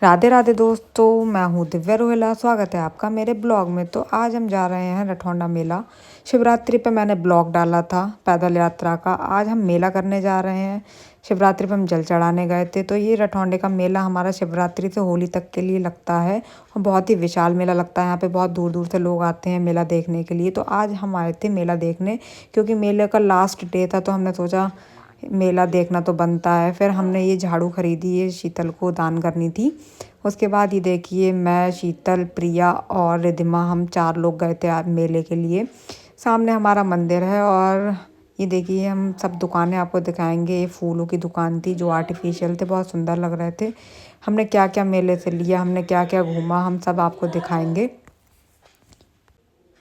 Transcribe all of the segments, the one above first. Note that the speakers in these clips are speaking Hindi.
राधे राधे दोस्तों, मैं हूँ दिव्या रोहिला। स्वागत है आपका मेरे ब्लॉग में। तो आज हम जा रहे हैं रठौंडा मेला। शिवरात्रि पे मैंने ब्लॉग डाला था पैदल यात्रा का। आज हम मेला करने जा रहे हैं। शिवरात्रि पे हम जल चढ़ाने गए थे। तो ये रठौंडे का मेला हमारा शिवरात्रि से होली तक के लिए लगता है और बहुत ही विशाल मेला लगता है। यहाँ पे बहुत दूर दूर से लोग आते हैं मेला देखने के लिए। तो आज हम आए थे मेला देखने, क्योंकि मेले का लास्ट डे था। तो हमने सोचा मेला देखना तो बनता है। फिर हमने ये झाड़ू खरीदी, ये शीतल को दान करनी थी। उसके बाद ये देखिए, मैं, शीतल, प्रिया और रिधिमा, हम 4 लोग गए थे आज मेले के लिए। सामने हमारा मंदिर है और ये देखिए हम सब दुकानें आपको दिखाएंगे। ये फूलों की दुकान थी जो आर्टिफिशियल थे, बहुत सुंदर लग रहे थे। हमने क्या क्या मेले से लिया, हमने क्या क्या घूमा, हम सब आपको दिखाएंगे।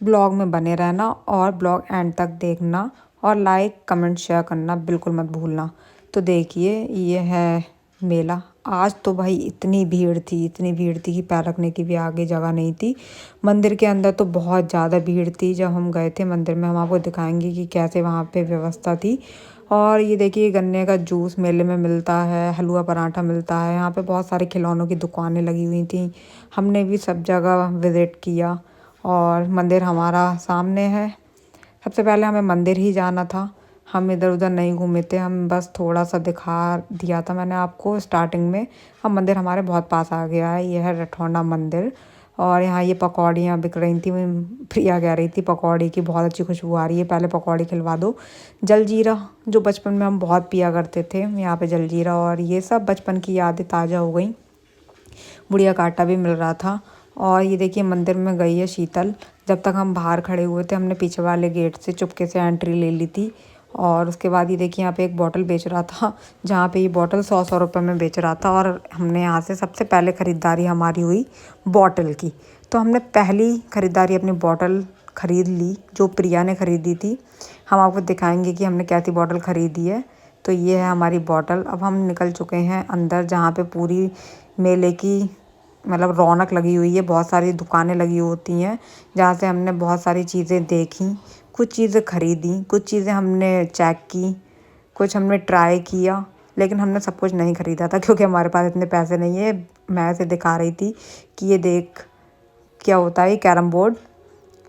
ब्लॉग में बने रहना और ब्लॉग एंड तक देखना और लाइक कमेंट शेयर करना बिल्कुल मत भूलना। तो देखिए ये है मेला। आज तो भाई इतनी भीड़ थी, इतनी भीड़ थी कि पैर रखने की भी आगे जगह नहीं थी। मंदिर के अंदर तो बहुत ज़्यादा भीड़ थी। जब हम गए थे मंदिर में, हम आपको दिखाएंगे कि कैसे वहाँ पे व्यवस्था थी। और ये देखिए गन्ने का जूस मेले में मिलता है, हलवा पराठा मिलता है। यहाँ पे बहुत सारे खिलौनों की दुकानें लगी हुई थी। हमने भी सब जगह विज़िट किया और मंदिर हमारा सामने है। सबसे पहले हमें मंदिर ही जाना था। हम इधर उधर नहीं घूमे थे, हम बस थोड़ा सा दिखा दिया था मैंने आपको स्टार्टिंग में। हम मंदिर हमारे बहुत पास आ गया है। ये है रठौंडा मंदिर। और यहाँ ये पकौड़ियाँ बिक रही थी। प्रिया कह रही थी पकौड़ी की बहुत अच्छी खुशबू आ रही है, पहले पकौड़ी खिलवा दो। जलजीरा जो बचपन में हम बहुत पिया करते थे, यहाँ पे जलजीरा और ये सब बचपन की यादें ताज़ा हो गई। बुढ़िया का आटा भी मिल रहा था। और ये देखिए मंदिर में गई है शीतल। जब तक हम बाहर खड़े हुए थे, हमने पीछे वाले गेट से चुपके से एंट्री ले ली थी। और उसके बाद ये देखिए यहाँ पे एक बॉटल बेच रहा था, जहाँ पे ये बॉटल 100 रुपये में बेच रहा था। और हमने यहाँ से सबसे पहले ख़रीदारी हमारी हुई बॉटल की। तो हमने पहली ख़रीदारी अपनी बॉटल ख़रीद ली जो प्रिया ने ख़रीदी थी। हम आपको दिखाएंगे कि हमने कैसी बॉटल ख़रीदी है। तो ये है हमारी बॉटल। अब हम निकल चुके हैं अंदर, जहाँ पे पूरी मेले की मतलब रौनक लगी हुई है। बहुत सारी दुकानें लगी होती हैं जहाँ से हमने बहुत सारी चीज़ें देखी, कुछ चीज़ें ख़रीदी, कुछ चीज़ें हमने चेक की, कुछ हमने ट्राई किया। लेकिन हमने सब कुछ नहीं ख़रीदा था क्योंकि हमारे पास इतने पैसे नहीं है। मैं ऐसे दिखा रही थी कि ये देख क्या होता है, ये कैरम बोर्ड,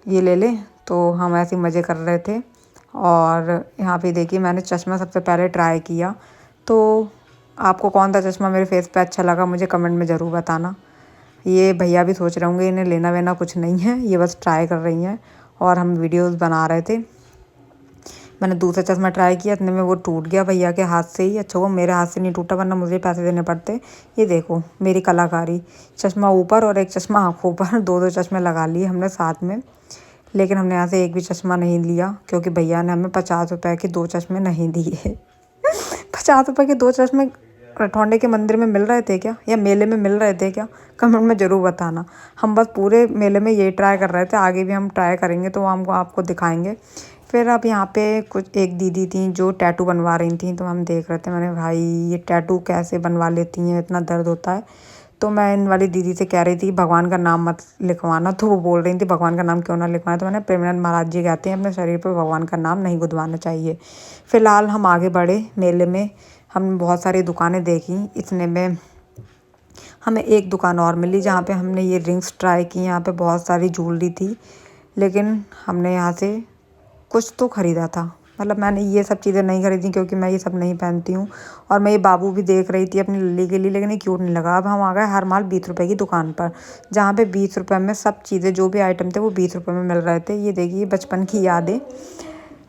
ये ले ले। तो हम ऐसे मज़े कर रहे थे। और यहाँ पे देखिए मैंने चश्मा सबसे पहले ट्राई किया। तो आपको कौन सा चश्मा मेरे फेस पे अच्छा लगा मुझे कमेंट में ज़रूर बताना। ये भैया भी सोच रहे होंगे इन्हें लेना वेना कुछ नहीं है, ये बस ट्राई कर रही हैं और हम वीडियोस बना रहे थे। मैंने दूसरा चश्मा ट्राई किया, इतने में वो टूट गया भैया के हाथ से ही। अच्छा वो मेरे हाथ से नहीं टूटा, वरना मुझे पैसे देने पड़ते। ये देखो मेरी कलाकारी, चश्मा ऊपर और एक चश्मा आँखों पर, दो दो चश्मे लगा लिए हमने साथ में। लेकिन हमने यहाँ से एक भी चश्मा नहीं लिया क्योंकि भैया ने हमें 50 रुपये के 2 चश्मे नहीं दिए। 50 रुपये के 2 चश्मे रठौंडे के मंदिर में मिल रहे थे क्या, या मेले में मिल रहे थे क्या? कमेंट में ज़रूर बताना। हम बस पूरे मेले में यही ट्राई कर रहे थे, आगे भी हम ट्राई करेंगे तो हमको आपको दिखाएंगे। फिर अब यहाँ पे कुछ एक दीदी थी जो टैटू बनवा रही थी, तो हम देख रहे थे। मैंने भाई ये टैटू कैसे बनवा लेती हैं, इतना दर्द होता है। तो मैं इन वाली दीदी से कह रही थी भगवान का नाम मत लिखवाना। तो वो बोल रही थी भगवान का नाम क्यों ना लिखवाएं। तो मैंने प्रेमानंद महाराज जी कहते हैं अपने शरीर पर भगवान का नाम नहीं गुदवाना चाहिए। फ़िलहाल हम आगे बढ़े मेले में। हमने बहुत सारी दुकानें देखी। इतने में हमें एक दुकान और मिली जहाँ पे हमने ये रिंग्स ट्राई की। यहाँ पे बहुत सारी ज्वेलरी थी, लेकिन हमने यहाँ से कुछ तो ख़रीदा था। मतलब मैंने ये सब चीज़ें नहीं खरीदी क्योंकि मैं ये सब नहीं पहनती हूँ। और मैं ये बाबू भी देख रही थी अपनी लल्ली के लिए, लेकिन ये क्यूट नहीं लगा। अब हम आ गए हर माल 20 रुपये की दुकान पर, जहाँ पे 20 रुपये में सब चीज़ें, जो भी आइटम थे वो 20 रुपये में मिल रहे थे। ये देखिए बचपन की यादें।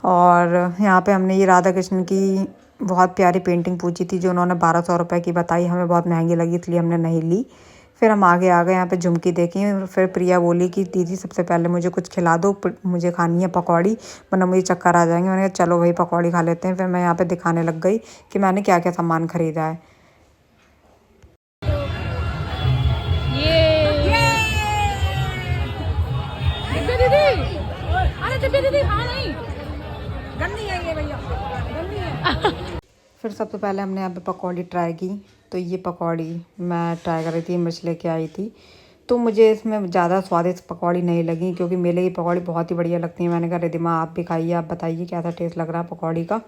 और यहाँ पे हमने ये राधा कृष्ण की बहुत प्यारी पेंटिंग पूछी थी जो उन्होंने 1200 रुपये की बताई। हमें बहुत महंगी लगी इसलिए हमने नहीं ली। फिर हम आगे आ गए, यहाँ पे झुमकी देखी। फिर प्रिया बोली कि दीदी सबसे पहले मुझे कुछ खिला दो, मुझे खानी है पकौड़ी, वरना मुझे चक्कर आ जाएंगे। मैंने कहा चलो भाई पकौड़ी खा लेते हैं। फिर मैं यहाँ पे दिखाने लग गई कि मैंने क्या क्या सामान ख़रीदा है। फिर सबसे पहले हमने यहाँ पे पकौड़ी ट्राई की। तो ये पकौड़ी मैं ट्राई कर रही थी, मिर्च लेके आई थी। तो मुझे इसमें ज़्यादा स्वादिष्ट पकौड़ी नहीं लगी क्योंकि मेले की पकौड़ी बहुत ही बढ़िया लगती है। मैंने कहा रिधिमा आप भी खाइए, आप बताइए कैसा टेस्ट लग रहा है पकौड़ी का।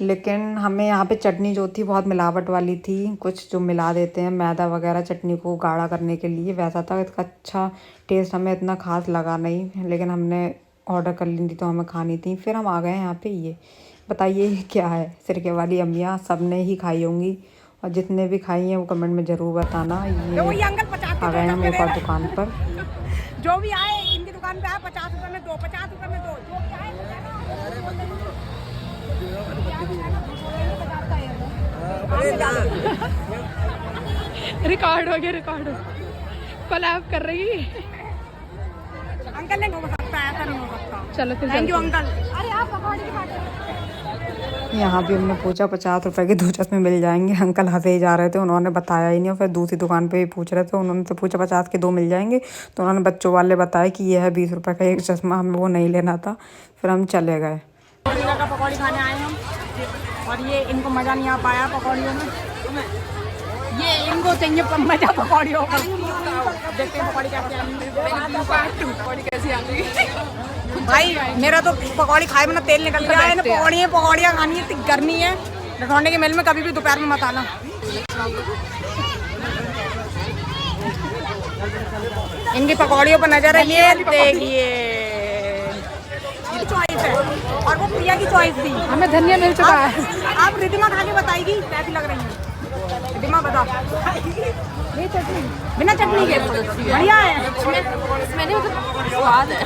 लेकिन हमें यहाँ पे चटनी जो थी बहुत मिलावट वाली थी, कुछ जो मिला देते हैं मैदा वगैरह चटनी को गाढ़ा करने के लिए, वैसा था। इसका अच्छा टेस्ट हमें इतना खास लगा नहीं, लेकिन हमने ऑर्डर कर ली थी तो हमें खानी थी। फिर हम आ गए यहाँ पे। ये बताइए क्या है, सिरके वाली अम्मियाँ सब ने ही खाई होंगी, और जितने भी खाई हैं वो कमेंट में ज़रूर बताना। ये आ गए हम एक और दुकान पर। जो भी आए इनकी दुकान पे आए 50 रुपए में दो, 50 रुपए में दो, जो भी आए रिकॉर्ड हो गया, रिकॉर्ड कोलैब कर रही अंकल ने हो सकता है, ऐसा नहीं हो सकता। चलो फिर थैंक यू अंकल। अरे आप पकौड़ी यहाँ भी हमने पूछा 50 रुपए के 2 चश्मे मिल जाएंगे। अंकल हंसे ही जा रहे थे, उन्होंने बताया ही नहीं। और फिर दूसरी दुकान पे भी पूछ रहे थे, उन्होंने तो पूछा 50 के 2 मिल जाएंगे, तो उन्होंने बच्चों वाले बताया कि ये है 20 रुपए का एक चश्मा, हमें वो नहीं लेना था। फिर हम चले गए। का पकौड़ी खाने आए हम, और ये इनको मज़ा नहीं आ पाया पकौड़ियों में। ये इनको चाहिए मज़ा पकौड़ियों का। देखते हैं पकौड़ी कैसी आती है। भाई मेरा तो पकौड़ी खाए में ना तेल निकल रहा है, पकौड़ियाँ खानी है, इतनी गर्मी है। लखनऊ के मेल में कभी भी दोपहर में मत आना। इनकी पकौड़ियों पर नजर है, ये देखिए चॉइस है, और वो प्रिया की चॉइस थी। हमें धनिया मिल चुका है। आप रिद्धिमा खा के बताएगी कैसी लग रही है। रिद्धिमा बता। बिना चटनी के बढ़िया है, इसमें नहीं मतलब स्वाद है,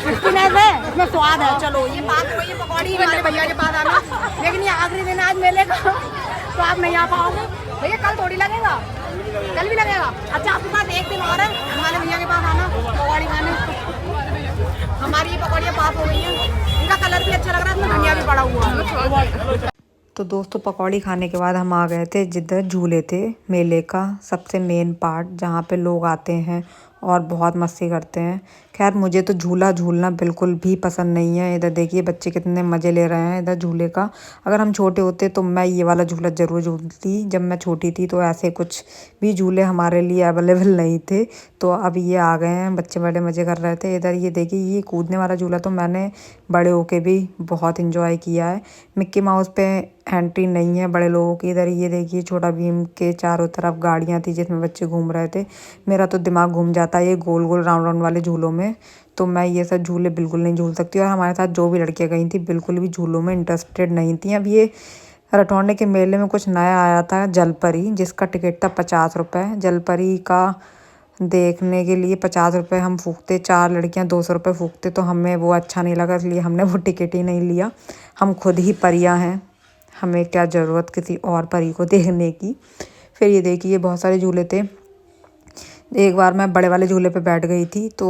इसमें स्वाद है। चलो ये बात हुई, ये पकौड़ी हमारे भैया के पास आना, लेकिन ये आखिरी दिन आज मेले का, तो आप नहीं आ पाओगे भैया। कल थोड़ी लगेगा, कल भी लगेगा। अच्छा आपके पास एक दिन और है, हमारे भैया के पास आना पकौड़ी खाने। हमारी ये पकौड़ियाँ पास हो गई हैं, इनका कलर भी अच्छा लग रहा है, इसमें धनिया भी पड़ा हुआ है। तो दोस्तों पकौड़ी खाने के बाद हम आ गए थे जिधर झूले थे, मेले का सबसे मेन पार्ट, जहाँ पे लोग आते हैं और बहुत मस्ती करते हैं। खैर मुझे तो झूला झूलना बिल्कुल भी पसंद नहीं है। इधर देखिए बच्चे कितने मज़े ले रहे हैं इधर झूले का। अगर हम छोटे होते तो मैं ये वाला झूला ज़रूर झूलती। जब मैं छोटी थी तो ऐसे कुछ भी झूले हमारे लिए अवेलेबल नहीं थे, तो अब ये आ गए हैं, बच्चे बड़े मज़े कर रहे थे। इधर ये देखिए ये कूदने वाला झूला तो मैंने बड़े होके भी बहुत इंजॉय किया है। मिक्की माउस पे एंट्री नहीं है बड़े लोगों की। इधर ये देखिए छोटा भीम के चारों तरफ गाड़ियाँ थी जिसमें बच्चे घूम रहे थे। मेरा तो दिमाग घूम जाता है ये गोल गोल राउंड राउंड वाले झूलों में, तो मैं ये सब झूले बिल्कुल नहीं झूल सकती। और हमारे साथ जो भी लड़कियाँ गई थी बिल्कुल भी झूलों में इंटरेस्टेड नहीं थी। अब ये रटौंडे के मेले में कुछ नया आया था जलपरी, जिसका टिकट था 50 रुपये। जलपरी का देखने के लिए 50 रुपये हम फूकते, 4 लड़कियां 200 रुपये फूकते, तो हमें वो अच्छा नहीं लगा, इसलिए हमने वो टिकट ही नहीं लिया। हम खुद ही परियां हैं, हमें क्या ज़रूरत किसी और परी को देखने की। फिर ये देखिए बहुत सारे झूले थे। एक बार मैं बड़े वाले झूले पे बैठ गई थी तो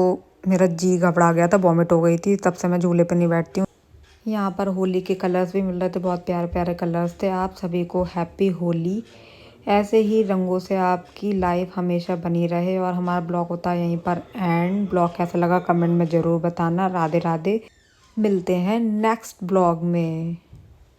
मेरा जी घबरा गया था, वॉमिट हो गई थी, तब से मैं झूले पे नहीं बैठती हूँ। यहाँ पर होली के कलर्स भी मिल रहे थे, बहुत प्यारे प्यारे कलर्स थे। आप सभी को हैप्पी होली। ऐसे ही रंगों से आपकी लाइफ हमेशा बनी रहे। और हमारा ब्लॉग होता है यहीं पर एंड। ब्लॉग कैसा लगा कमेंट में ज़रूर बताना। राधे राधे, मिलते हैं नेक्स्ट ब्लॉग में।